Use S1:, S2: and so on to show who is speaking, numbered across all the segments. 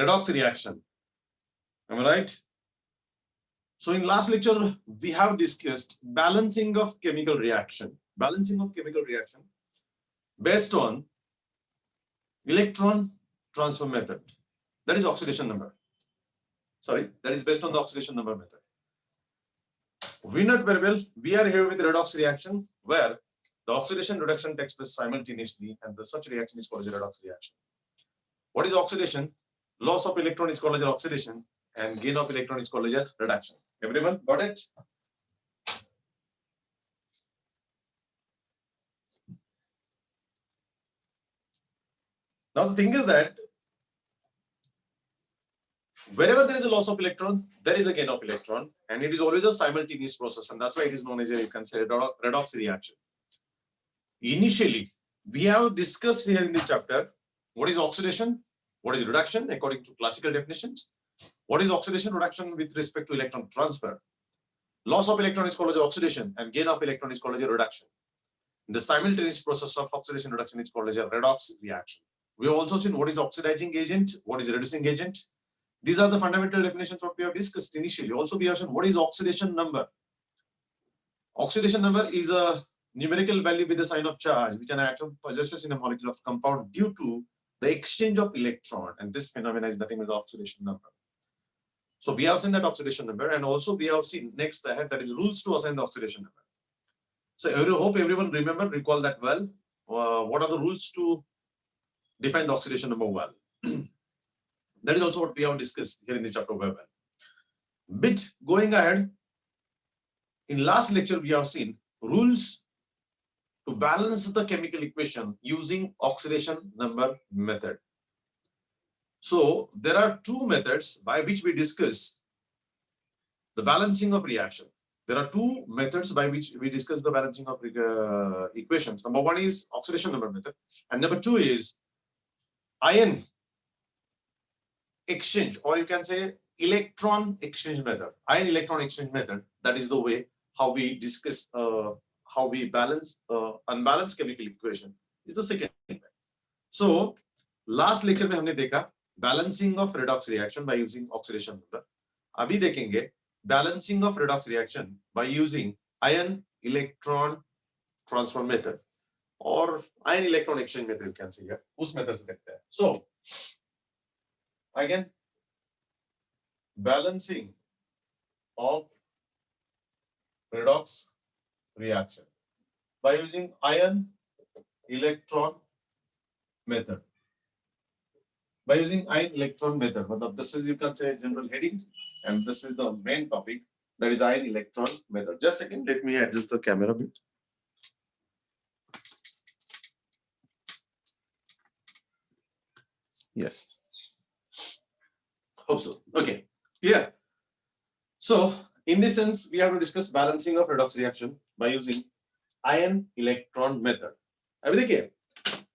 S1: redox reaction. Am I right? So in last lecture, we have discussed balancing of chemical reaction. Balancing of chemical reaction based on electron transfer method. That is oxidation number. Sorry, that is based on the oxidation number method. We know it very well. We are here with redox reaction where the oxidation reduction takes place simultaneously, and the such reaction is called as a redox reaction. What is oxidation? Loss of electron is called as oxidation, and gain of electron is called as reduction. Everyone got it? Now the thing is that wherever there is a loss of electron, there is a gain of electron, and it is always a simultaneous process, and that's why it is known as a, you can say, redox reaction. Initially, we have discussed here in this chapter what is oxidation, what is reduction according to classical definitions, what is oxidation reduction with respect to electron transfer. Loss of electron is called as oxidation, and gain of electron is called as a reduction. The simultaneous process of oxidation reduction is called as a redox reaction. We have also seen what is oxidizing agent, what is reducing agent. These are the fundamental definitions what we have discussed initially. Also, we have seen what is oxidation number. Oxidation number is a numerical value with a sign of charge which an atom possesses in a molecule of compound due to the exchange of electron, and this phenomenon is nothing but the oxidation number. So we have seen that oxidation number, and also we have seen next ahead that is rules to assign the oxidation number. So I hope everyone recall that well. What are the rules to define the oxidation number well? That is also what we have discussed here in the chapter well. Bit going ahead, in last lecture we have seen rules to balance the chemical equation using oxidation number method. So there are two methods by which we discuss the balancing of reaction. There are two methods by which we discuss the balancing of equations. Number one is oxidation number method, and number two is ion exchange, or you can say electron exchange method. Ion electron exchange method, that is the way how we discuss how we balance unbalanced chemical equation is the second way. So last lecture में हमने देखा balancing of redox reaction by using oxidation method. अभी देखेंगे balancing of redox reaction by using ion electron transfer method or ion electron exchange method, you can see here. उस method से देखते हैं. So again, balancing of redox reaction by using ion electron method. By using ion electron method, this is, you can say, general heading, and this is the main topic, that is ion electron method. Just a second, let me adjust the camera a bit. Yes. Hope so. Okay. Clear. So in this sense, we have to discuss balancing of redox reaction by using ion electron method. अभी देखिए,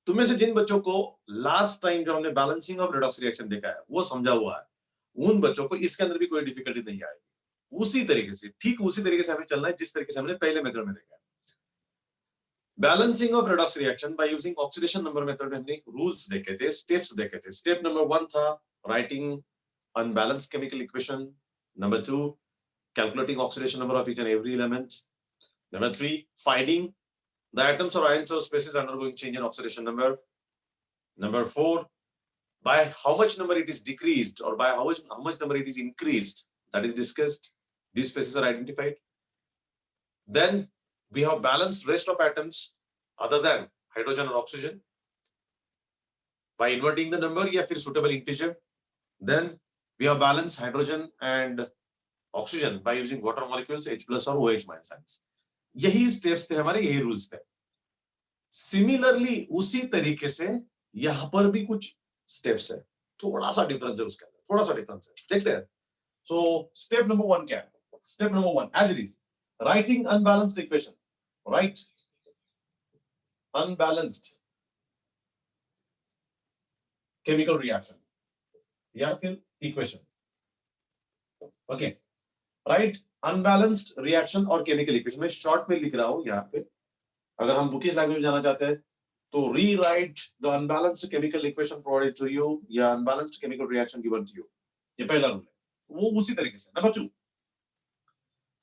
S1: तुम में से जिन बच्चों को last time जो हमने balancing of redox reaction देखा है वो समझा हुआ है, उन बच्चों को इसके अंदर भी कोई डिफिकल्टी नहीं आएगी. उसी तरीके से, ठीक उसी तरीके से हमें चलना है जिस तरीके से हमने पहले मेथड में देखा है. Balancing of redox reaction by using oxidation number method में हमने रूल्स देखे थे, स्टेप्स देखे थे. स्टेप नंबर 1 था writing unbalanced chemical equation. Number 2, calculating oxidation number of each and every element. Number 3, finding the atoms or ions or species undergoing change in oxidation number. Number 4, by how much number it is decreased or by how much number it is increased, that is discussed. These species are identified. Then we have balanced rest of atoms other than hydrogen or oxygen by inverting the number या फिर suitable integer. Then we have balanced hydrogen and oxygen by using water molecules H+ or OH minus ions. यही steps थे हमारे, यही rules थे. Similarly उसी तरीके से यहां पर भी कुछ स्टेप्स है, थोड़ा सा डिफरेंस है उसके अंदर, थोड़ा सा डिफरेंस है, देखते हैं. सो स्टेप नंबर 1 क्या है? Step number 1 as it is writing unbalanced equation. Right unbalanced chemical reaction या फिर equation. Okay, right unbalanced reaction और केमिकल इक्वेशन. मैं शॉर्ट में लिख रहा हूं यहाँ पे. अगर हम बुकिश लैंग्वेज में जाना चाहते हैं तो rewrite the unbalanced chemical equation provided to you या unbalanced chemical reaction given to you, ये पहला रूल है। वो उसी तरीके से। Number 2,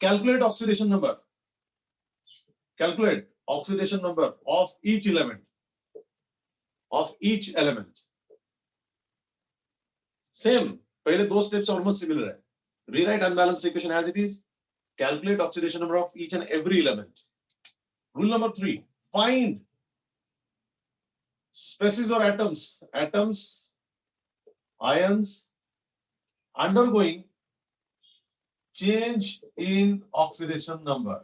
S1: calculate oxidation number, calculate oxidation number of each element, same, पहले दो स्टेप्स ऑलमोस्ट सिमिलर है। rewrite unbalanced equation as it is, calculate oxidation number of each and every element. Rule number 3, find species or atoms, ions undergoing change in oxidation number.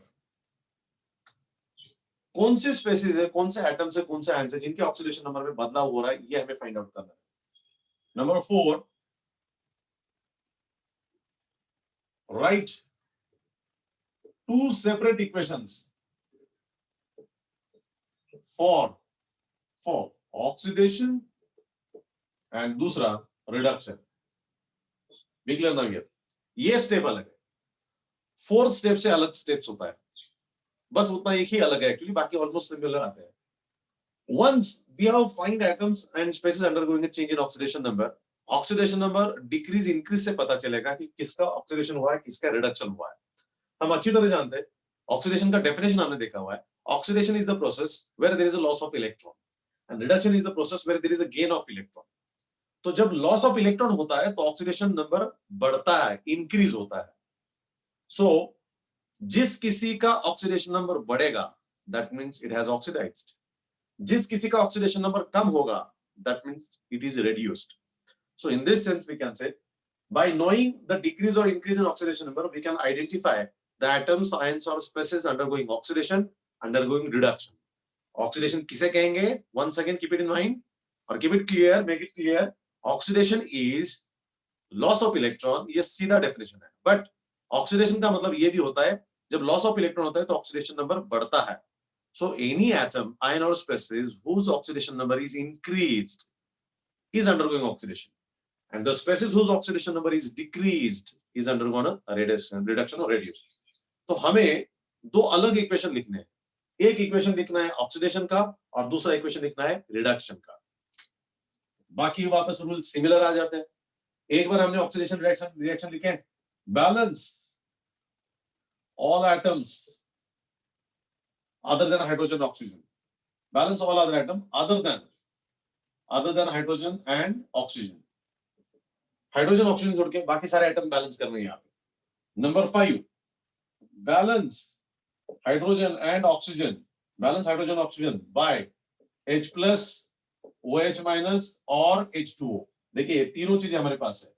S1: कौन से species है, कौन से atoms है, कौन से ions है जिनके ऑक्सीडेशन नंबर में बदलाव हो रहा है, ये हमें फाइंड आउट करना है। Number 4, write 2 separate equations for oxidation and दूसरा reduction. Be clear now here. ये स्टेप अलग है, 4 स्टेप से अलग स्टेप्स होता है, बस उतना एक ही अलग है एक्चुअली, बाकी ऑलमोस्ट सिमिलर आते हैं। Once we have find atoms and species undergoing a change in oxidation number decrease increase से पता चलेगा कि किसका ऑक्सीडेशन हुआ है, किसका रिडक्शन हुआ है। हम अच्छी तरह जानते हैं, ऑक्सीडेशन का डेफिनेशन हमने देखा हुआ है। Oxidation is the process where there is a loss of electron and reduction is the process where there is a gain of electron. तो जब लॉस ऑफ इलेक्ट्रॉन होता है तो ऑक्सीडेशन नंबर बढ़ता है, इंक्रीज होता है। सो जिस किसी का ऑक्सीडेशन नंबर बढ़ेगा that means it has oxidised, जिस किसी का ऑक्सीडेशन नंबर कम होगा that means it is reduced. So in this sense, we can say, by knowing the decrease or increase in oxidation number, we can identify the atoms, ions, or species undergoing oxidation, undergoing reduction. Oxidation किसे कहेंगे? Once again, keep it in mind or keep it clear, make it clear. Oxidation is loss of electron. ये सीधा definition है. But oxidation का मतलब ये भी होता है, जब loss of electron होता है तो oxidation number बढ़ता है. So any atom, ion, or species whose oxidation number is increased is undergoing oxidation. And the species whose oxidation number is decreased is undergone a reduction or reduced. तो हमें दो अलग equation लिखने हैं, एक equation लिखना है ऑक्सीडेशन का और दूसरा इक्वेशन लिखना है रिडक्शन का। बाकी वापस रूल सिमिलर आ जाते हैं। एक बार हमने ऑक्सीडेशन रिएक्शन लिखे, balance all atoms other than hydrogen oxygen, balance all other atom other than hydrogen and oxygen, hydrogen oxygen छोड़ के बाकी सारे एटम बैलेंस करने हैं यहाँ पे। Number 5, balance hydrogen and oxygen, balance hydrogen oxygen by H plus, OH minus और H2O। देखिए तीनों चीजें हमारे पास है,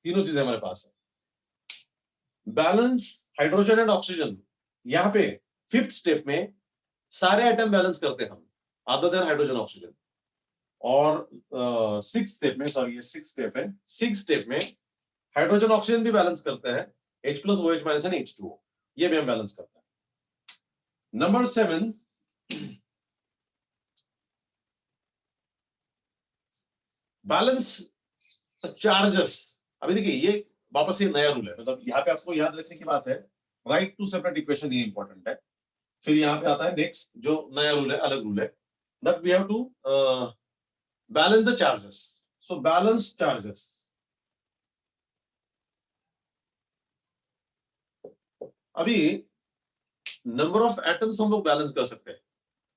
S1: तीनों चीजें हमारे पास है। बैलेंस हाइड्रोजन एंड ऑक्सीजन, यहाँ पे 5th स्टेप में सारे एटम बैलेंस करते हैं हम अदर देन हाइड्रोजन ऑक्सीजन। और 6th स्टेप में, सॉरी ये 6th स्टेप है, 6th स्टेप में हाइड्रोजन ऑक्सीजन भी बैलेंस करते हैं, H plus, OH minus and H2O, ये भी हम बैलेंस करते हैं। Number 7, balance charges. अभी देखिए ये वापस ये नया रूल है, मतलब यहाँ पे आपको याद रखने की बात है, राइट टू सेपरेट इक्वेशन, ये इंपॉर्टेंट है। फिर यहाँ पे आता है नेक्स्ट जो नया रूल है, अलग रूल है, that we have to balance the charges. So balance charges. अभी नंबर ऑफ एटम्स हम लोग बैलेंस कर सकते हैं,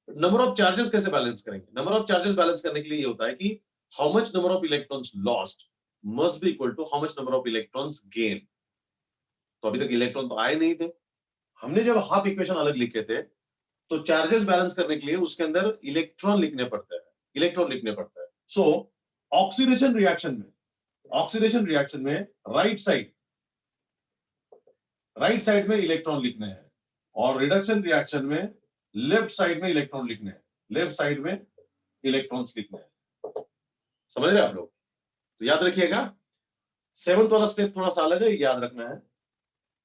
S1: नंबर ऑफ चार्जेस कैसे बैलेंस करेंगे? नंबर ऑफ चार्जेस बैलेंस करने के लिए ये होता है कि how much number of electrons lost must be equal to how much number of electrons gain. तो अभी तक इलेक्ट्रॉन तो आए नहीं थे, हमने जब हाफ इक्वेशन अलग लिखे थे तो चार्जेस बैलेंस करने के लिए उसके अंदर इलेक्ट्रॉन लिखने पड़ते हैं, इलेक्ट्रॉन लिखने पड़ता है। सो ऑक्सीडेशन रिएक्शन में राइट साइड में इलेक्ट्रॉन लिखने हैं और रिडक्शन रिएक्शन में लेफ्ट साइड में इलेक्ट्रॉन लिखने हैं, लेफ्ट साइड में इलेक्ट्रॉन्स लिखने हैं। समझ रहे आप लोग? तो याद रखिएगा 7th वाला स्टेप थोड़ा सा अलग है, याद रखना है।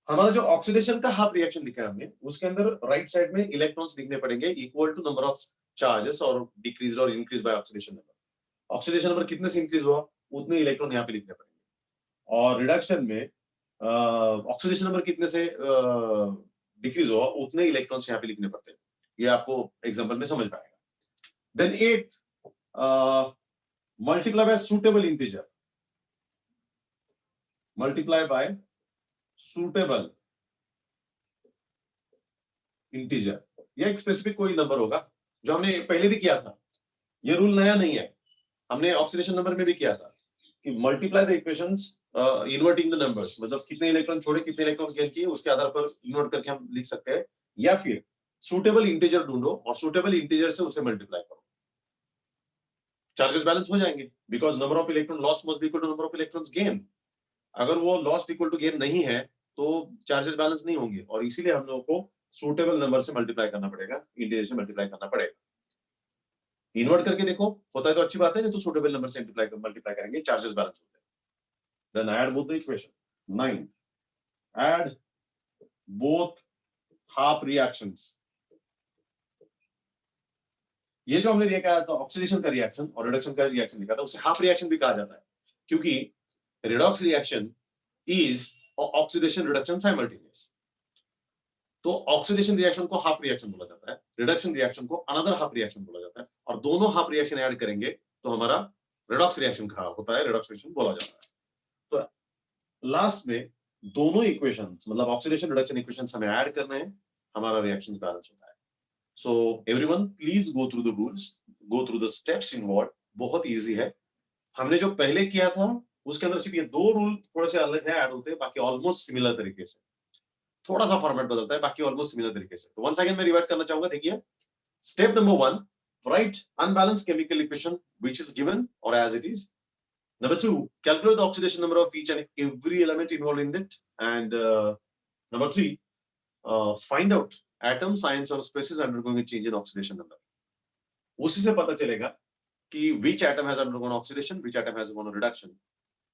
S1: हमारा जो ऑक्सीडेशन का हाफ रिएक्शन लिखा है हमने, उसके अंदर राइट साइड में इलेक्ट्रॉन्स लिखने पड़ेंगे equal to number of charges और डिक्रीज और increase by oxidation number. Oxidation number कितने से इंक्रीज हुआ उतने इलेक्ट्रॉन यहाँ पे लिखने पड़ेंगे, और रिडक्शन में ऑक्सीडेशन नंबर कितने से डिक्रीज हुआ उतने इलेक्ट्रॉन्स यहाँ पे लिखने पड़ते हैं। ये आपको एग्जांपल में समझ पाएगा। Then eighth, multiply by suitable integer. Multiply by suitable integer. यह एक स्पेसिफिक कोई नंबर होगा जो हमने पहले भी किया था. ये रूल नया नहीं है, हमने ऑक्सीडेशन नंबर में भी किया था कि multiply the equations inverting the numbers, मतलब कितने इलेक्ट्रॉन छोड़े कितने इलेक्ट्रॉन गेन किए उसके आधार पर इन्वर्ट करके हम लिख सकते हैं, या फिर सुटेबल इंटीजर ढूंढो और सुटेबल इंटीजर से उसे मल्टीप्लाई करो, चार्जेस बैलेंस हो जाएंगे. Because number of electron loss must be equal to number of electrons gain. अगर वो लॉस इक्वल टू गेन नहीं है तो चार्जेस बैलेंस नहीं होंगे, और इसीलिए हम लोगों को सुटेबल नंबर से मल्टीप्लाई करना पड़ेगा, इंटीजर से मल्टीप्लाई करना पड़ेगा. इन्वर्ट करके देखो, होता है तो अच्छी बात है, नहीं तो सुटेबल नंबर से मल्टीप्लाई करेंगे, चार्जेस बैलेंस होते हैं. Then add both the equation. 9th, add both half reactions. ये जो हमने लिखा था ऑक्सीडेशन का रिएक्शन और रिडक्शन का रिएक्शन लिखा था, उसे हाफ रिएक्शन भी कहा जाता है, क्योंकि redox reaction is oxidation reduction simultaneous. तो ऑक्सीडेशन रिएक्शन को हाफ रिएक्शन बोला जाता है, रिडक्शन रिएक्शन को अनदर हाफ रिएक्शन बोला जाता है, और दोनों हाफ रिएक्शन ऐड करेंगे तो हमारा रिडॉक्स रिएक्शन होता है, रिडॉक्स रिएक्शन बोला जाता है. तो लास्ट में दोनों इक्वेशंस, मतलब ऑक्सीडेशन रिडक्शन इक्वेशंस हमें ऐड करने हैं, हमारा रिएक्शंस बैलेंस होता है. So everyone please go through the rules, go through the steps involved. बहुत इजी है. हमने जो पहले किया था उसके अंदर सिर्फ ये दो रूल थोड़े से अलग है, ऐड होते हैं, बाकी ऑलमोस्ट सिमिलर तरीके से, थोड़ा सा फॉर्मेट बदलता है, बाकी ऑलमोस्ट सिमिलर तरीके से. तो वंस अगेन मैं रिवाइज करना चाहूंगा. देखिए, step number 1, write unbalanced chemical equation which is given or as it is. Number 2, calculate the oxidation number of each and every element involved in it. And number 3, find out atoms, ions or species undergoing a change in oxidation number. उसी से पता चलेगा कि which atom has undergone oxidation, which atom has undergone reduction.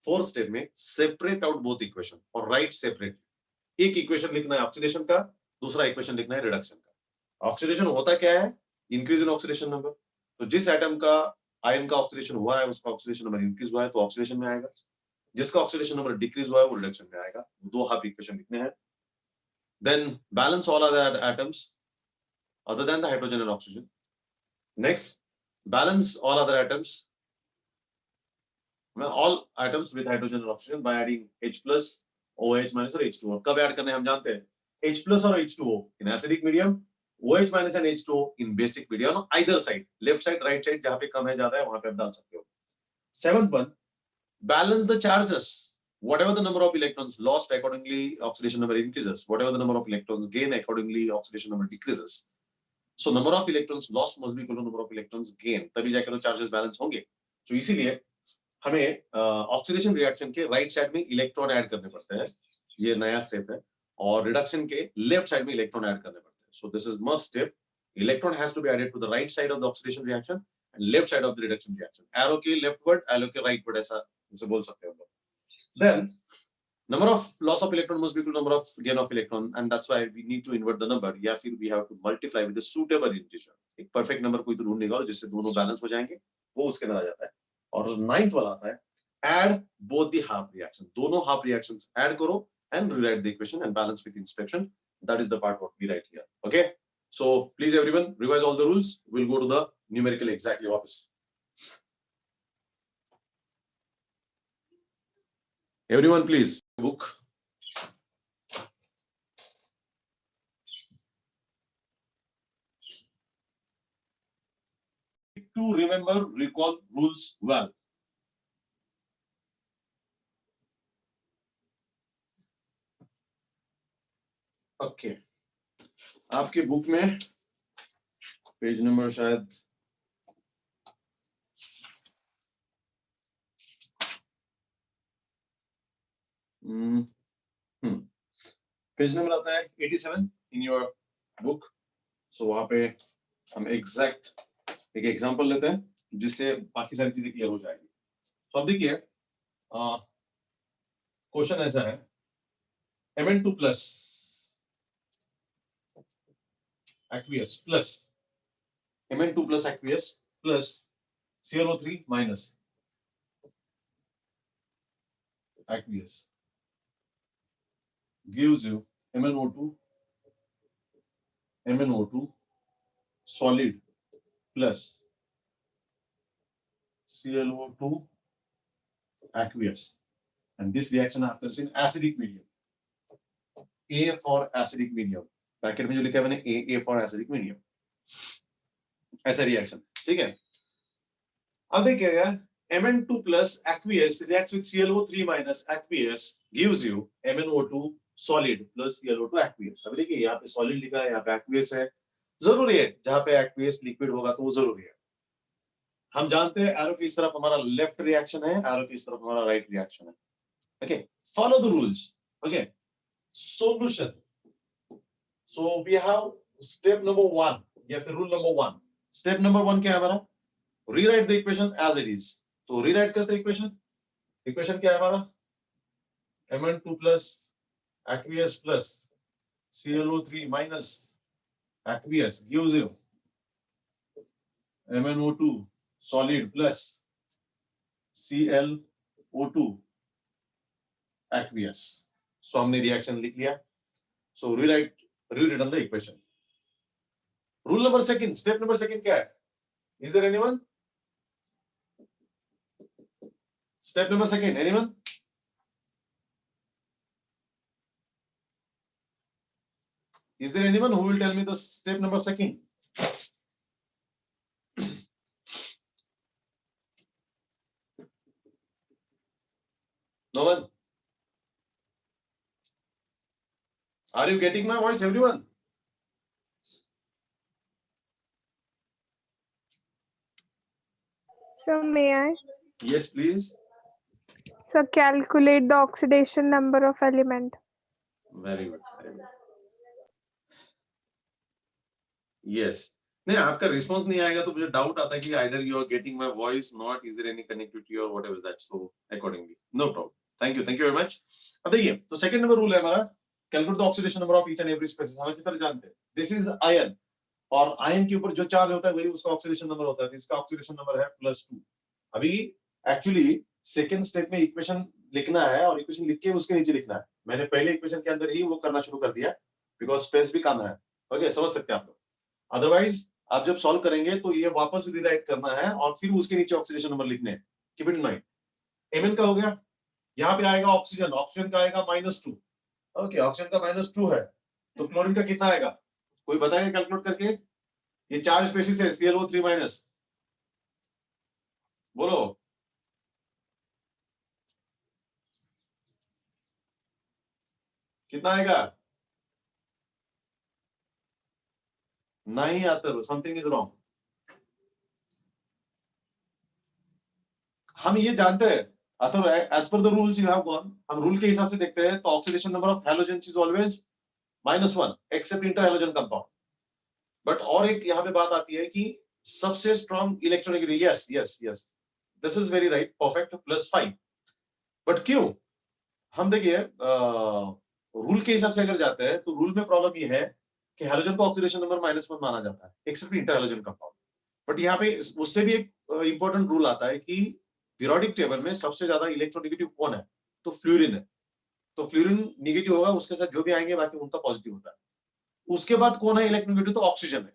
S1: Fourth step में separate out both equation और write separately. एक equation लिखना है ऑक्सीडेशन का, दूसरा इक्वेशन लिखना है रिडक्शन का. ऑक्सीडेशन होता क्या है? Increase in oxidation number. तो जिस एटम का आयन का ऑक्सीडेशन हुआ है उसका ऑक्सीडेशन नंबर इंक्रीज हुआ है तो ऑक्सीडेशन में आएगा, जिसका ऑक्सीडेशन नंबर डिक्रीज हुआ है वो रिडक्शन में आएगा. दो हाफ इक्वेशन लिखने हैं. Then balance all other atoms other than the hydrogen and oxygen. Next, balance all other atoms, all atoms with hydrogen and oxygen by adding H plus, OH minus और H2O. कब add करने हम जानते हैं, H plus और H2O in acidic medium, OH minus and H2O in basic medium, either side, left side, right side, जहाँ पे कम है ज्यादा है वहां पे आप डाल सकते हो. 7th one, balance the charges. Whatever the number of electrons lost, accordingly oxidation number increases. Whatever the number of electrons gain, accordingly oxidation number decreases. So number of electrons lost must be equal to number of electrons gain. तभी जाकर तो charges balance होंगे. तो इसीलिए हमें oxidation reaction के right side में electron add करने पड़ते हैं, ये नया स्टेप है, और रिडक्शन के लेफ्ट साइड में इलेक्ट्रॉन ऐड करने पड़ते हैं. So this is must step. Electron has to be added to the right side of the oxidation reaction and left side of the reduction reaction. Arrow के leftward, arrow के rightward, ऐसा इसे बोल सकते हैं हम लोग. Then number of loss of electron must be equal to number of gain of electron, and that's why we need to invert the number, या फिर we have to multiply with the suitable integer. एक perfect number कोई तो ढूंढ निकालो जिससे दोनों balance हो जाएंगे, वो उसके अंदर आ जाता है. और 9th वाला आता है add both the half reaction. दोनों half reactions add करो and rewrite the equation and balance with inspection. That is the part what we write here. Okay, so please everyone revise all the rules. We'll go to the numerical exactly वापस. Everyone please book. To remember, recall rules well. Okay, आपके book में page number शायद page number आता है 87 in your book. सो वहां पे हम exact एक एग्जांपल लेते हैं जिससे बाकी सारी चीजें क्लियर हो जाएगी. तो अब देखिए, क्वेश्चन ऐसा है, Mn2 plus aqueous plus Mn2 plus aqueous plus ClO3 minus aqueous gives you MnO2 solid plus ClO2 aqueous, and this reaction happens in acidic medium. A for acidic medium, packet में जो लिखा है मैंने A for acidic medium, ऐसा reaction, ठीक है। अब देखिएगा Mn2 plus aqueous reacts with ClO3 minus aqueous gives you MnO2 solid plus ClO2 aqueous। अब देखिए यहाँ पे solid लिखा है, यहाँ पे aqueous है, जरूरी है जहां पे aqueous लिक्विड होगा तो वो जरूरी है। हम जानते हैं एरो की इस तरफ हमारा लेफ्ट रिएक्शन है, एरो की इस तरफ हमारा राइट रिएक्शन है। Okay, follow the rules. Okay, solution. So we have step number 1 या फिर रूल नंबर 1। स्टेप नंबर 1 क्या है हमारा? Rewrite the equation as it is. तो रीराइट करते हैं इक्वेशन। इक्वेशन क्या है हमारा? Mn2 plus aqueous plus ClO3 minus aqueous gives you MnO2 solid plus ClO2 aqueous। So हमने रिएक्शन लिख लिया। So rewritten the equation. Rule number 2, step number 2 क्या है? Is there anyone? Step number 2, anyone? Is there anyone who will tell me the step number 2? No one? Are you getting my voice, everyone?
S2: So may I?
S1: Yes, please.
S2: So calculate the oxidation number of element.
S1: Very good. Very good. Yes. नहीं, आपका response नहीं आएगा तो मुझे doubt आता है कि either you are getting my voice, not is there any connectivity or whatever is that. So accordingly, no problem. Thank you very much. अब देखिए, तो सेकंड नंबर रूल है हमारा, calculate the oxidation number of each and every species. हम अच्छी तरह जानते हैं दिस इज आयन, और आयन के ऊपर जो चार्ज होता है वही उसका ऑक्सीडेशन नंबर होता है। तो इसका ऑक्सीडेशन नंबर है +2। अभी एक्चुअली सेकंड स्टेप में इक्वेशन लिखना है, और इक्वेशन लिख के उसके नीचे लिखना है। मैंने पहले इक्वेशन के अंदर ही वो करना शुरू कर दिया बिकॉज स्पेस भी कम है। ओके, समझ सकते हैं आप लोग। अदरवाइज आप जब सॉल्व करेंगे तो ये वापस रीराइट करना है और फिर उसके नीचे ऑक्सीडेशन नंबर लिखने हैं। Keep it in mind. Mn का हो गया, यहाँ पे आएगा ऑक्सीजन, ऑक्सीजन का आएगा -2। ओके, ऑक्सीजन का -2 है, तो क्लोरीन का कितना आएगा? कोई बताएगा कैलकुलेट करके? ये चार स्पेशीज है ClO3 माइनस, बोलो कितना आएगा? नहीं आता, समथिंग इज रॉन्ग। हम ये जानते हैं, अथवा as per the rules you have gone, हम रूल के हिसाब से देखते हैं तो oxidation number of halogens is always -1 except inter halogen compound. But और एक यहाँ पे बात आती है कि सबसे strong electronegative, yes yes yes, this is very right, perfect, +5। But क्यों? हम देखिए रूल के हिसाब से अगर जाते हैं तो रूल में प्रॉब्लम ये है कि हैलोजन का ऑक्सीडेशन नंबर -1 माना जाता है except inter halogen compound. But यहाँ पे उससे भी एक इंपॉर्टेंट रूल आता है कि पीरियोडिक टेबल में सबसे ज्यादा इलेक्ट्रोनेगेटिव कौन है? तो फ्लोरीन है। तो फ्लोरीन नेगेटिव होगा, उसके साथ जो भी आएंगे बाकी उनका पॉजिटिव होता है। उसके बाद कौन है इलेक्ट्रोनेगेटिव? तो ऑक्सीजन है।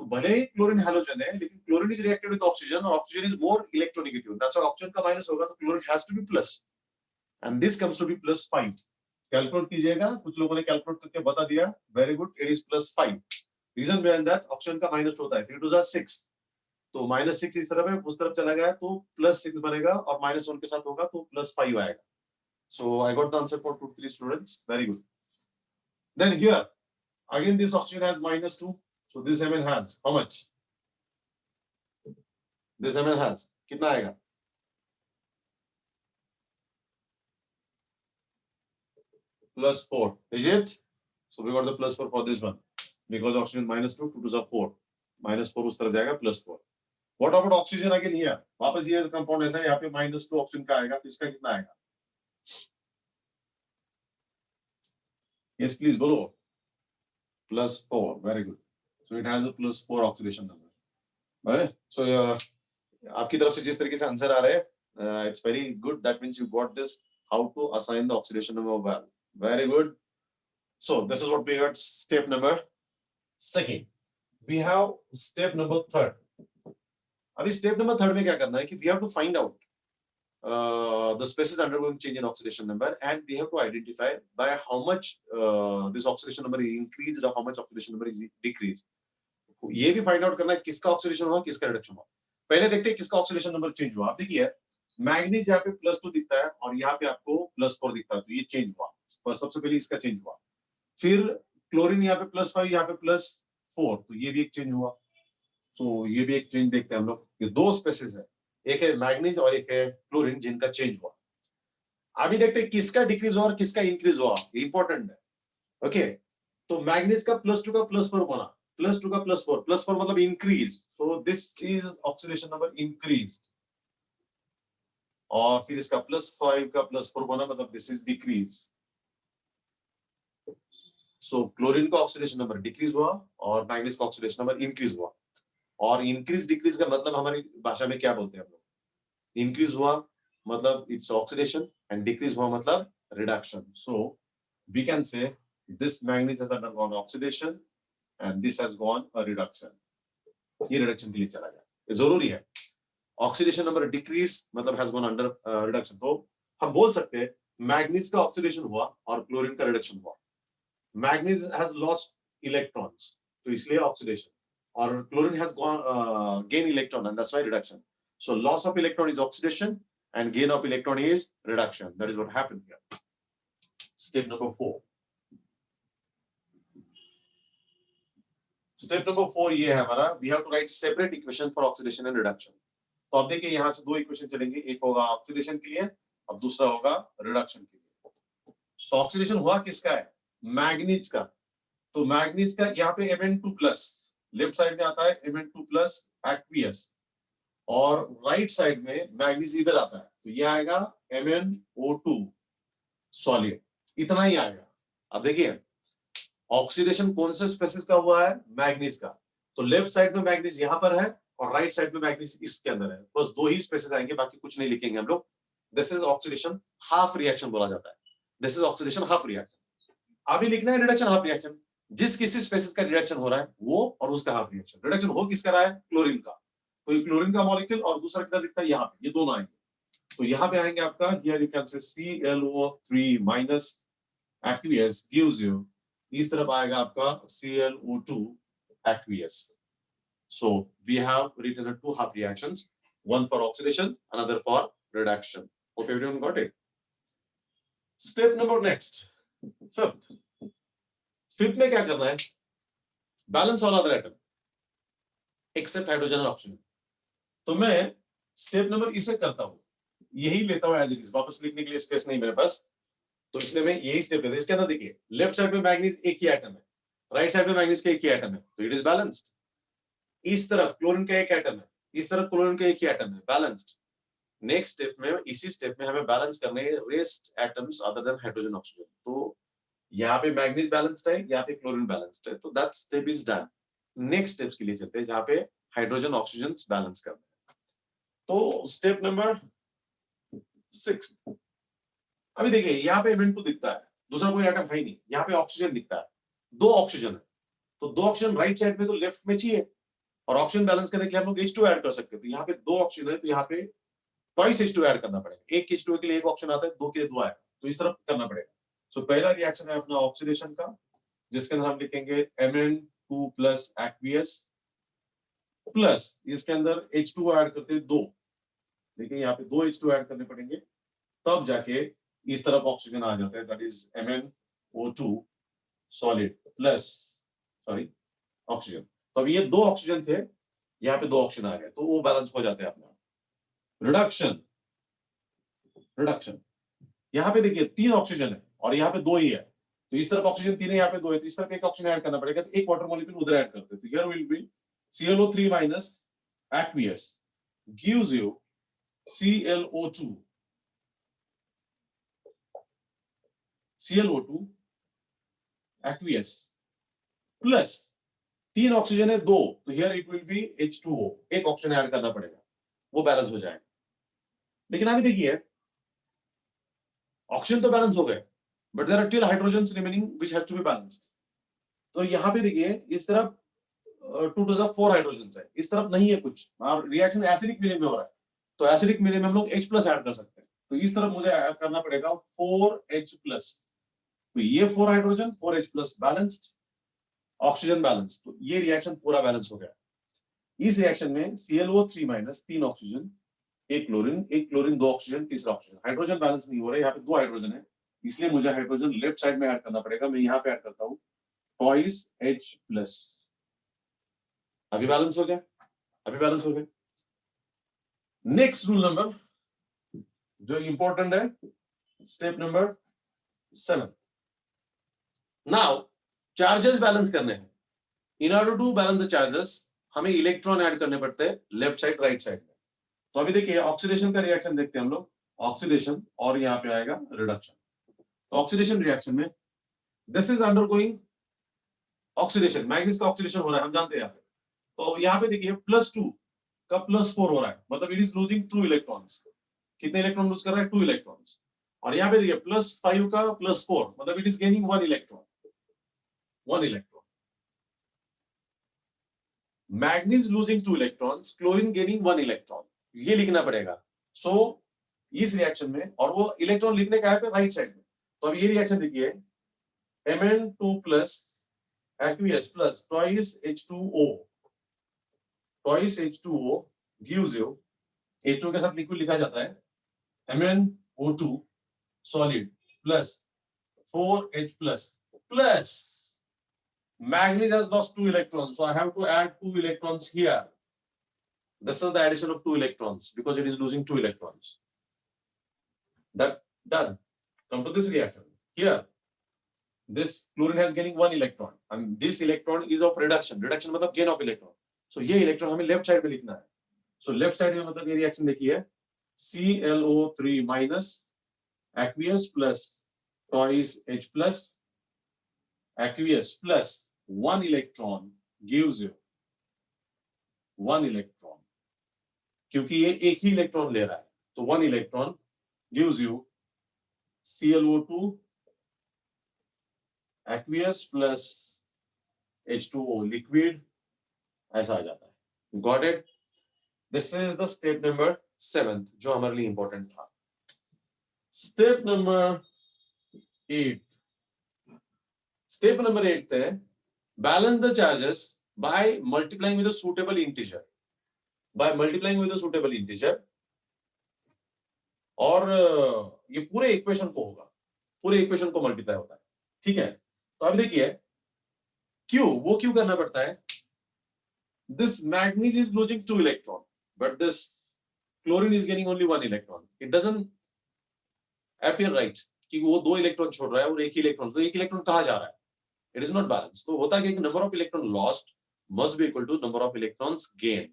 S1: तो भले ही क्लोरीन हैलोजन है, लेकिन chlorine is reacted with oxygen और oxygen is more electronegative. That's why oxygen का माइनस होगा तो chlorine has to be plus, and this comes to be +5। Calculate कीजिएगा, कुछ लोगों ने कैलकुलेट करके बता दिया, very good, it is +5। Reason behind that, oxygen का माइनस होता है 3 2 6, तो -6 इस तरफ है, उस तरफ चला गया तो +6 बनेगा, और -1 के साथ होगा तो +5 आएगा। So I got the answer for 2 3 students. Very good. Then here again this oxygen has -2, so this Mn has how much? This Mn has कितना आएगा? +4, is it? So we got the +4 for this one because oxygen -2, 2 2 4, -4 उस तरफ जाएगा, +4. What about oxygen again here? वापस ये compound ऐसा है, यहाँ पे -2 ऑक्सीजन का आएगा, तो इसका कितना आएगा? Yes, please बोलो। +4, very good. So it has a +4 oxidation number. Right? So आपकी तरफ से जिस तरीके से आंसर आ रहे हैं, it's very good. That means you got this. How to assign the oxidation number well. Very good. So this is what we got. Step number 2. We have step number 3. अभी step number 3 में क्या करना है कि we have to find out the species undergoing change in oxidation number and we have to identify by how much this oxidation number is increased or how much oxidation number is decreased. ये भी find out करना है किसका oxidation हुआ किसका reduction हुआ। पहले देखते हैं किसका ऑक्सीडेशन नंबर चेंज हुआ। आप देखिए मैग्नीज यहाँ पे +2 दिखता है और यहाँ पे आपको +4 दिखता है, तो ये चेंज हुआ। पर सबसे पहले इसका चेंज हुआ, फिर क्लोरीन यहाँ पे +5 यहाँ पे +4, तो ये भी एक चेंज हुआ। तो ये भी एक चेंज देखते हैं हम लोग। ये दो स्पेसिस है, एक है मैग्नीज और एक है क्लोरीन, जिनका चेंज हुआ। अभी देखते हैं किसका डिक्रीज हुआ और किसका इंक्रीज हुआ, ये इंपॉर्टेंट है। ओके, तो मैग्नीज का +2 का +4 बना, +2 का +4 मतलब increase, so this is oxidation number increase. और फिर इसका +5 का +4 बना, मतलब this is decrease. So chlorine का ऑक्सीडेशन नंबर डिक्रीज हुआ और मैग्नीज का ऑक्सीडेशन नंबर इंक्रीज हुआ। और इंक्रीज डिक्रीज का मतलब हमारी भाषा में क्या बोलते हैं हम लोग? इंक्रीज हुआ मतलब इट्स ऑक्सीडेशन एंड डिक्रीज हुआ मतलब reduction. So we can say this manganese has undergone oxidation and this has gone a reduction. ये रिडक्शन के लिए चला गया, ये जरूरी है। ऑक्सीडेशन नंबर डिक्रीज मतलब हैज गॉन अंडर रिडक्शन। तो हम बोल सकते हैं मैग्नीज का ऑक्सीडेशन हुआ और क्लोरीन का रिडक्शन हुआ। मैग्नीज हैज लॉस्ट इलेक्ट्रॉन्स, तो इसलिए oxidation, or chlorine has gone gain electron and that's why reduction. So loss of electron is oxidation and gain of electron is reduction. That is what happened here. Step number 4. Step number 4 ये है हमारा, we have to write separate equation for oxidation and reduction. तो अब देखिए यहाँ से दो equation चलेंगे, एक होगा ऑक्सीडेशन के लिए, अब दूसरा होगा रिडक्शन के लिए। तो ऑक्सीडेशन हुआ किसका है? मैग्नीज का। तो मैग्नीज का यहाँ पे Mn2+, लेफ्ट साइड में आता है Mn2+ एक्वियस, और राइट साइड में मैग्नीज इधर आता है, तो ये आएगा MnO2 सॉलिड। इतना ही आएगा। अब देखिए ऑक्सीडेशन कौन से स्पेसिस का हुआ है? मैग्नीज का। तो लेफ्ट साइड में मैग्नीज यहाँ पर है और राइट साइड में मैग्नीज इसके अंदर है। बस दो ही स्पेसिस आएंगे, बाकी कुछ नहीं लिखेंगे हम लोग। This is oxidation half reaction बोला जाता है। This is oxidation half reaction. अभी लिखना है रिडक्शन हाफ रिएक्शन। जिस किसी स्पेसिस का रिडक्शन हो रहा है वो और उसका हाफ रिएक्शन। रिडक्शन हो किसका रहा है? क्लोरीन का। तो ये क्लोरीन का मॉलिक्यूल और दूसरा किधर दिखता है? यहाँ पे। ये दोनों आएंगे। तो यहाँ पे आएंगे आपका, here you can say ClO3- aqueous gives you, इस तरफ आएगा आपका ClO2 aqueous. So we have written two half reactions, one for oxidation, another for reduction. Hope everyone got it. Step number next, fifth. Fifth में क्या करना है? Balance all other atom except hydrogen और oxygen. तो मैं step number इसे करता हूं, यही लेता हूं एज इट इज, वापस लिखने के लिए स्पेस नहीं मेरे पास, तो इसलिए मैं यही स्टेप लेता हूं। इसके अंदर देखिए लेफ्ट साइड में मैग्नीज एक ही एटम है, राइट साइड में मैग्नीज का एक ही एटम है, तो इट इज बैलेंस्ड। इस तरफ क्लोरीन का एक एटम है, इस तरफ क्लोरीन का एक ही एटम है, बैलेंस्ड। नेक्स्ट स्टेप में, इसी स्टेप में हमें बैलेंस करने हैं rest atoms other than hydrogen oxygen. तो यहाँ पे मैग्नीज बैलेंस्ड है, यहाँ पे क्लोरीन बैलेंस्ड है, तो that step is done. Next steps के लिए चलते हैं जहाँ पे हाइड्रोजन ऑक्सीजन बैलेंस करना है। तो स्टेप नंबर 6। अभी देखिए यहाँ पे Mn2 दिखता है, दूसरा कोई एटम है ही नहीं। यहाँ पे ऑक्सीजन दिखता है, दो ऑक्सीजन है, तो दो ऑक्सीजन राइट साइड में तो लेफ्ट में चाहिए, और ऑक्सीजन बैलेंस करने के लिए हम लोग H2 ऐड कर सकते हैं। तो यहाँ पे दो ऑक्सीजन है, तो यहाँ पे ट्वाइस H2 ऐड करना पड़ेगा। एक H2 के लिए एक ऑक्सीजन आता है, दो के लिए दो आएगा, तो इस तरफ करना पड़ेगा। सो पहला रिएक्शन है अपना ऑक्सीडेशन का, जिसके अंदर हम लिखेंगे Mn2+ aqueous प्लस इसके अंदर H2 ऐड करते हैं दो। देखिए यहाँ पे दो H2 ऐड करने पड़ेंगे, तब जाके इस तरफ ऑक्सीजन आ जाता है, that is MnO2 solid plus oxygen. तो अब ये दो ऑक्सीजन थे, यहाँ पे दो ऑक्सीजन आ गए, तो वो बैलेंस हो जाते हैं अपना। रिडक्शन यहाँ पे देखिए तीन ऑक्सीजन है और यहाँ पे दो ही है, तो इस तरफ ऑक्सीजन तीन है, यहाँ पे दो है, तो इस तरफ एक ऑक्सीजन ऐड करना पड़ेगा, तो एक वाटर मॉलिक्यूल उधर ऐड करते हैं। तो here will be ClO3- aqueous gives you ClO2 aqueous plus तीन ऑक्सीजन है दो, तो here it will be H2O, एक ऑक्सीजन ऐड करना पड़ेगा, वो बैलेंस हो जाएगा। लेकिन अभी देखिए ऑक्सीजन तो बैलेंस हो गए, but there are still hydrogens remaining which has to be balanced. तो यहाँ पे देखिए इस तरफ 2 to 4 हाइड्रोजन है, इस तरफ नहीं है कुछ, रिएक्शन एसिडिक मीडियम में हो रहा है, तो एसिडिक मीडियम में हम लोग H प्लस ऐड कर सकते हैं, तो इस तरफ मुझे ऐड करना पड़ेगा 4H प्लस, तो ये 4 hydrogen 4H plus balanced, oxygen balance, तो ये रिएक्शन पूरा बैलेंस हो गया। इस रिएक्शन में ClO3 माइनस 3 ऑक्सीजन, एक क्लोरीन 2 ऑक्सीजन, तीसरा ऑक्सीजन, हाइड्रोजन बैलेंस नहीं हो रहा है, यहाँ पे 2 हाइड्रोजन है, इसलिए मुझे हाइड्रोजन लेफ्ट साइड में ऐड करना पड़ेगा, मैं यहाँ पे ऐड करता हूँ ट्वाइस H प्लस, अभी बैलेंस हो गया, अभी बैलेंस हो गया। नेक्स्ट रूल नंबर जो इंपॉर्टेंट है, step number 7, now charges balance करने हैं, in order to balance the charges हमें इलेक्ट्रॉन ऐड करने पड़ते हैं लेफ्ट साइड राइट साइड में। तो अभी देखिए ऑक्सीडेशन का रिएक्शन देखते हैं हम लोग, ऑक्सीडेशन और यहाँ पे आएगा रिडक्शन। तो ऑक्सीडेशन रिएक्शन में this is undergoing oxidation, manganese का ऑक्सीडेशन हो रहा है, हम जानते हैं यहाँ पे, तो यहाँ पे देखिए +2 का +4 हो रहा है, मतलब इट इज लूजिंग 2 इलेक्ट्रॉन्स, कितने इलेक्ट्रॉन लूज कर रहा है, 2 इलेक्ट्रॉन्स, और यहाँ पे देखिए +5 का +4, मतलब it is gaining 1 electron, 1 electron, manganese losing 2 electrons, chlorine gaining 1 electron, ये लिखना पड़ेगा। सो इस रिएक्शन में, और वो इलेक्ट्रॉन लिखने का है पे राइट साइड में, तो अब ये रिएक्शन देखिए Mn2 plus aqueous plus twice H2O, twice H2O gives you, H2 के साथ लिक्विड लिखा जाता है MnO2 solid plus 4H plus manganese has lost 2 electrons, so I have to add 2 electrons here. This is the addition of 2 electrons because it is losing 2 electrons. That done. Come to this reaction. Here, this chlorine has gaining 1 electron, and this electron is of reduction. Reduction मतलब gain of electron. So ये electron हमें left side में लिखना है. So left side में मतलब ये reaction देखिए ClO3 minus aqueous plus twice H plus aqueous plus 1 electron gives you 1 electron. क्योंकि ये एक ही इलेक्ट्रॉन ले रहा है, तो 1 electron gives you ClO2 aqueous plus H2O liquid, ऐसा आ जाता है। Got it? This is the step number 7 जो हमारे लिए important था। Step number 8. Step number 8 है balance the charges by multiplying with a suitable integer. By multiplying with a suitable integer, और ये पूरे इक्वेशन को होगा, पूरे इक्वेशन को मल्टीप्लाई होता है, ठीक है। तो अब देखिए वो क्यों करना पड़ता है, this manganese is losing 2 electron but this chlorine is gaining only 1 electron. It doesn't appear right कि वो 2 इलेक्ट्रॉन छोड़ रहा है और 1 इलेक्ट्रॉन, तो 1 इलेक्ट्रॉन कहाँ जा रहा है, it is not balanced. तो होता है कि number of electron lost must be equal to number of electrons gained.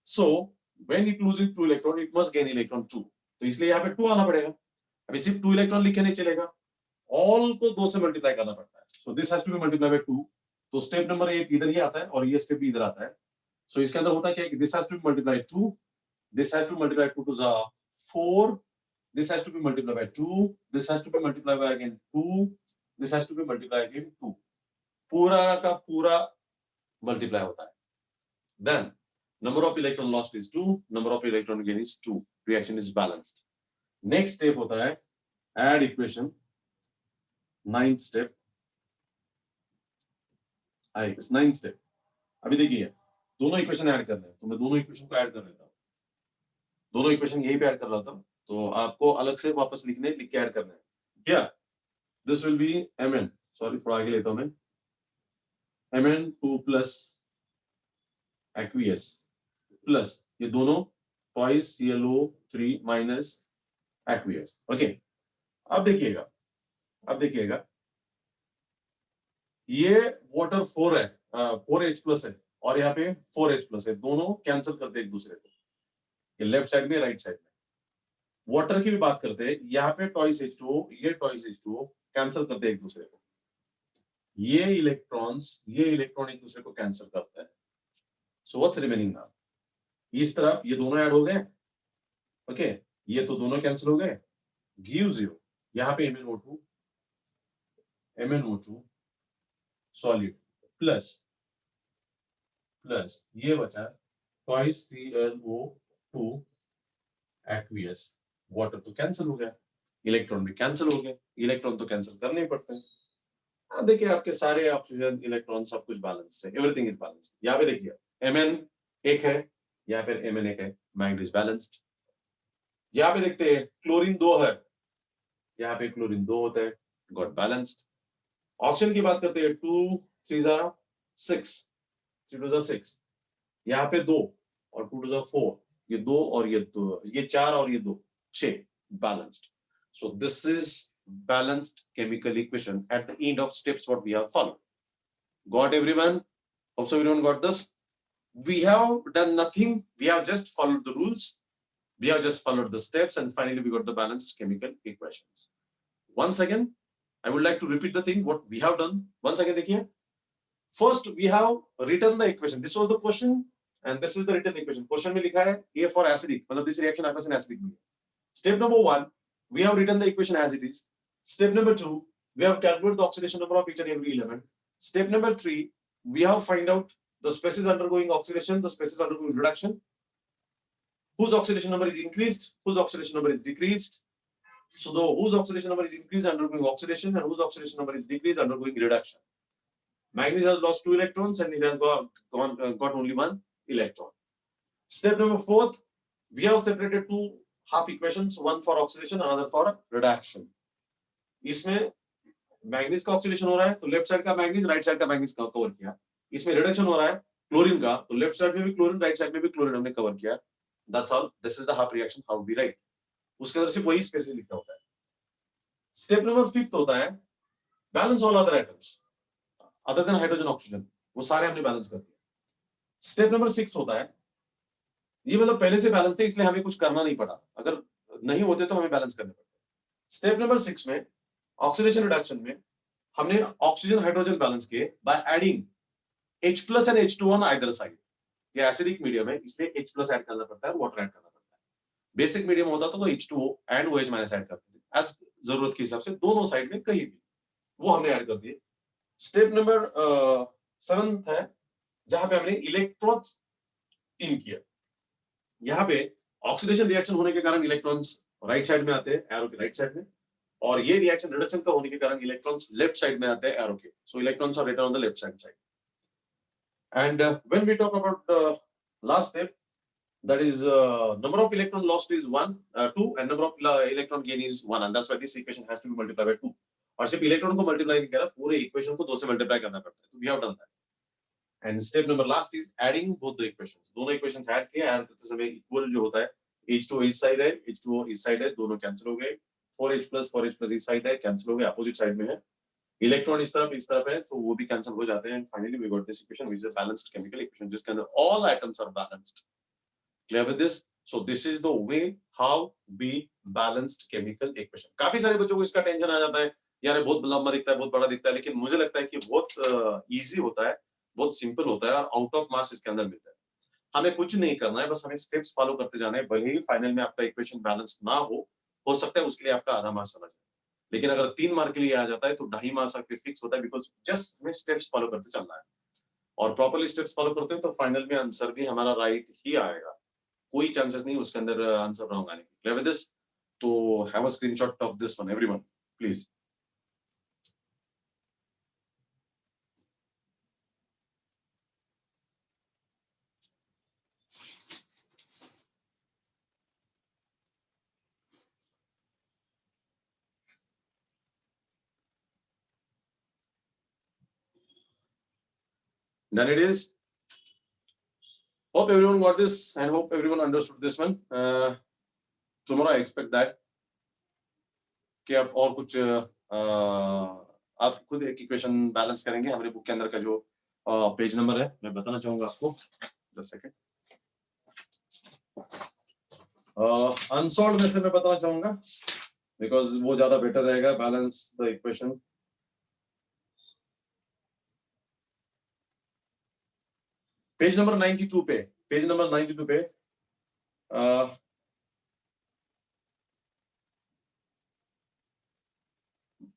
S1: So when it loses 2 electron it must gain electron 2, तो इसलिए यहाँ पे 2 आना पड़ेगा। अभी सिर्फ 2 इलेक्ट्रॉन लिख के नहीं चलेगा, ऑल को 2 से मल्टीप्लाई करना पड़ता है। So this has to be multiply by 2, तो स्टेप नंबर 8 इधर ही आता है और ये स्टेप भी इधर आता है। सो इसके अंदर होता क्या है कि this has to be multiply 2, this has to multiply 2 to 4, this has to be multiplied by 2, this has to be multiplied by again 2, this has to be multiplied again 2, पूरा का पूरा मल्टीप्लाई होता है। Then number of electron lost is 2, number of electron gain is 2, reaction is balanced. Next step होता है add equation, 9th step, 9th step। अभी देखिए दोनों इक्वेशन ऐड करने हैं, तो मैं दोनों इक्वेशन को ऐड कर लेता हूँ, दोनों इक्वेशन यही पे ऐड कर रहा था, तो आपको अलग से वापस लिख के ऐड करना है। क्या this will be Mn, sorry थोड़ा आगे लेता हूं मैं, Mn2 प्लस aqueous प्लस ये दोनों twice ClO3 minus aqueous। Okay, अब देखिएगा ये वाटर 4 है, 4H प्लस है और यहाँ पे 4H प्लस है, दोनों कैंसिल करते हैं एक दूसरे को, ये लेफ्ट साइड में राइट साइड में। वाटर की भी बात करते हैं, यहाँ पे twice H2O, ये twice H2O कैंसिल करते हैं एक दूसरे को, ये इलेक्ट्रॉन एक दूसरे को कैंसिल करता है। सो व्हाट्स रिमेनिंग नाउ, इस तरफ ये दोनों ऐड हो गए, ओके, ये तो दोनों कैंसिल हो गए, गिव्स यू यहाँ पे MnO2 सॉलिड प्लस प्लस ये बचा ट्वाइस ClO2 एक्वियस, वाटर तो कैंसिल हो गया, इलेक्ट्रॉन भी कैंसिल हो गया, इलेक्ट्रॉन तो कैंसिल करने ही पड़ते हैं। हाँ देखिए आपके सारे ऑक्सीजन इलेक्ट्रॉन सब कुछ बैलेंस है, एवरीथिंग इज बैलेंस्ड। यहाँ पे देखिए Mn एक है, यहाँ पे Mn एक है, मैग्नीज बैलेंस्ड। यहाँ पे देखते हैं क्लोरीन 2 है, यहाँ पे क्लोरीन 2 होता है, गॉट बैलेंस्ड। ऑक्सीजन की बात करते हैं 2 3 6, 3 2 6, यहाँ पे 2 और 2 2 4, ये 2 और ये 2, ये 4 और ये 2, 6, balanced. So this is balanced chemical equation at the end of steps what we have followed. Got everyone? Hope so everyone got this. We have done nothing. We have just followed the rules. We have just followed the steps, and finally we got the balanced chemical equations. Once again, I would like to repeat the thing what we have done. Once again, देखिए. First, we have written the equation. This was the question, and this is the written equation. Question में लिखा है A for acidic, मतलब this reaction आपस में acidic में. Step number 1, we have written the equation as it is. Step number 2, we have calculated the oxidation number of each and every element. Step number 3, we have find out the species undergoing oxidation, the species undergoing reduction, whose oxidation number is increased, whose oxidation number is decreased. So the whose oxidation number is increased undergoing oxidation, and whose oxidation number is decreased undergoing reduction. Manganese has lost 2 electrons and it has got only 1 electron. Step number 4, we have separated 2 half equations, one for oxidation, another for reduction. इसमें manganese का oxidation हो रहा है तो left side का manganese, right side का manganese का cover किया। इसमें रिडक्शन हो रहा है क्लोरीन का, तो लेफ्ट साइड में भी क्लोरीन, राइट साइड में भी क्लोरीन हमने कवर किया। That's all, this is the half reaction how we write. उसके अंदर सिर्फ वही स्पेसिस लिखना होता है। स्टेप नंबर 5 होता है balance all other atoms other than hydrogen oxygen, वो सारे हमने बैलेंस कर दिए। स्टेप नंबर 6 होता है, ये मतलब पहले से बैलेंस थे इसलिए हमें कुछ करना नहीं पड़ा, अगर नहीं होते तो हमें बैलेंस करने पड़ते। स्टेप नंबर 6 में ऑक्सीडेशन रिडक्शन में हमने ऑक्सीजन हाइड्रोजन बैलेंस किए by adding H plus and H2 on either side. ये एसिडिक मीडियम है इसलिए H प्लस ऐड करना पड़ता है, वाटर ऐड करना पड़ता है। बेसिक मीडियम होता तो H2O and OH minus add करते थे एज जरूरत के हिसाब से दोनों साइड में कहीं भी, वो हमने ऐड कर दिए। स्टेप नंबर 7 है जहां पे हमने इलेक्ट्रॉन्स इन किया। यहाँ पे ऑक्सीडेशन रिएक्शन होने के कारण इलेक्ट्रॉन्स राइट साइड में आते हैं एरो के राइट साइड में, और ये रिएक्शन रिडक्शन का होने के कारण इलेक्ट्रॉन्स लेफ्ट साइड में आते हैं एरो के। So electrons are return on the left side. And when we talk about last step, that is number of electron lost is 1 2 and number of electron gain is 1, and that's why this equation has to be multiplied by 2। और सिर्फ electron को multiply नहीं करना, पूरे equation को 2 से multiply करना पड़ता है, तो we have done that. And step number last is adding both the equations, दोनों इक्वेशंस ऐड किए, ऐड करते समय इक्वल जो होता है H2O इस साइड है, H2O इस साइड है, दोनों कैंसिल हो गए। 4H+ इस साइड है, कैंसिल हो गए, अपोजिट साइड में है। इलेक्ट्रॉन इस तरफ है, तो वो भी कैंसिल हो जाते हैं। Finally we got this equation which is a balanced chemical equation जिसके अंदर all atoms are balanced. Clear with this? So this is the way how be balanced chemical equation. काफी सारे बच्चों को इसका टेंशन आ जाता है, यार बहुत लंबा दिखता है, बहुत बड़ा दिखता है, लेकिन मुझे लगता है कि बहुत इजी होता है, बहुत सिंपल होता है, और आउट ऑफ मार्क्स इसके अंदर मिलता है। हमें कुछ नहीं करना है, बस हमें स्टेप्स फॉलो करते जाना है। भले ही फाइनल में आपका इक्वेशन बैलेंस ना हो सकता है उसके लिए आपका आधा मार्क्स चला जाए, लेकिन अगर 3 मार्क के लिए आ जाता है तो 2.5 मार्क्स आपके फिक्स होता है, बिकॉज जस्ट हमें स्टेप्स फॉलो करते चलना है, और प्रॉपर्ली स्टेप्स फॉलो करते हैं तो फाइनल में आंसर भी हमारा राइट ही आएगा, कोई चांसेस नहीं उसके अंदर आंसर रॉन्ग आने की। Clear with this? तो have a screenshot of this one everyone please. Then it is. Hope everyone got this and hope everyone understood this one. Tomorrow I expect that कि आप और कुछ आप खुद एक इक्वेशन बैलेंस करेंगे। हमारे बुक के अंदर का जो पेज नंबर है मैं बताना चाहूंगा आपको, जस्ट सेकंड। अनसॉल्व में से मैं बताना चाहूंगा बिकॉज वो ज्यादा बेटर रहेगा, balance the equation. Page number 92 पे, पेज नंबर 92 पे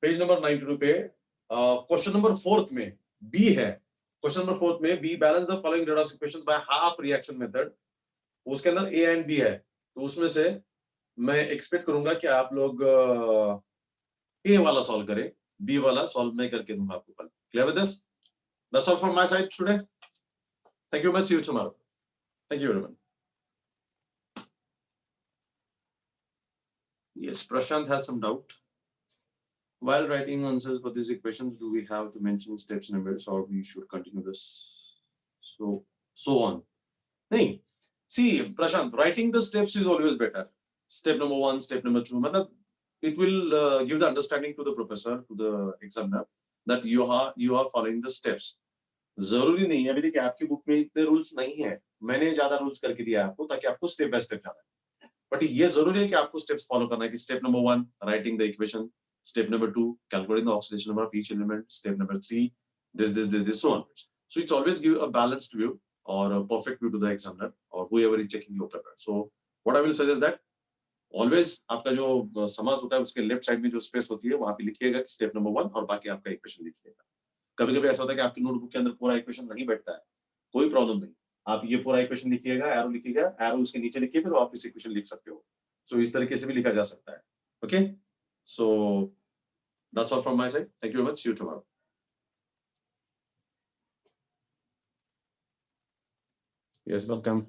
S1: पेज नंबर 92 पे क्वेश्चन नंबर 4 में बी है, क्वेश्चन नंबर 4 में be balance the following redox equations by half reaction method, उसके अंदर ए एंड बी है, तो उसमें से मैं एक्सपेक्ट करूंगा कि आप लोग ए वाला सॉल्व करें, बी वाला सॉल्व मैं करके दूंगा आपको कल। Clear with this? That's all from my side today. Thank you, मैं see you tomorrow. Thank you very much. Yes, Prashant has some doubt. While writing answers for these equations, do we have to mention steps numbers or we should continue this? So on. नहीं, see, Prashant, writing the steps is always better. Step number 1, step number 2. मतलब it will give the understanding to the professor, to the examiner, that you are following the steps. जरूरी नहीं है, अभी देखिए आपकी book में इतने रूल्स नहीं है, मैंने ज्यादा रूल्स करके दिया है आपको ताकि आपको स्टेप बाय स्टेप जाना है, बट ये जरूरी है कि आपको स्टेप्स फॉलो करना है कि step number 1 writing the equation, step number 2 calculating the oxidation number of each element, step number 3 this so on. So it's always give a balanced view or a perfect view to the examiner or whoever is checking your paper. So what I will suggest that always आपका जो समास होता है उसके left side में जो space होती है वहां पे लिखिएगा स्टेप नंबर 1 और बाकी आपका इक्वेशन लिखिएगा। कभी-कभी ऐसा होता है कि आपकी नोटबुक के अंदर पूरा इक्वेशन नहीं बैठता है, कोई प्रॉब्लम नहीं, आप ये पूरा इक्वेशन लिखिएगा, एरो लिखिएगा, एरो उसके नीचे लिखिए, फिर वापस इक्वेशन लिख सकते हो। सो इस तरीके से भी लिखा जा सकता है। Okay, so that's all from my side. Thank you very much, see you tomorrow. Yes, welcome.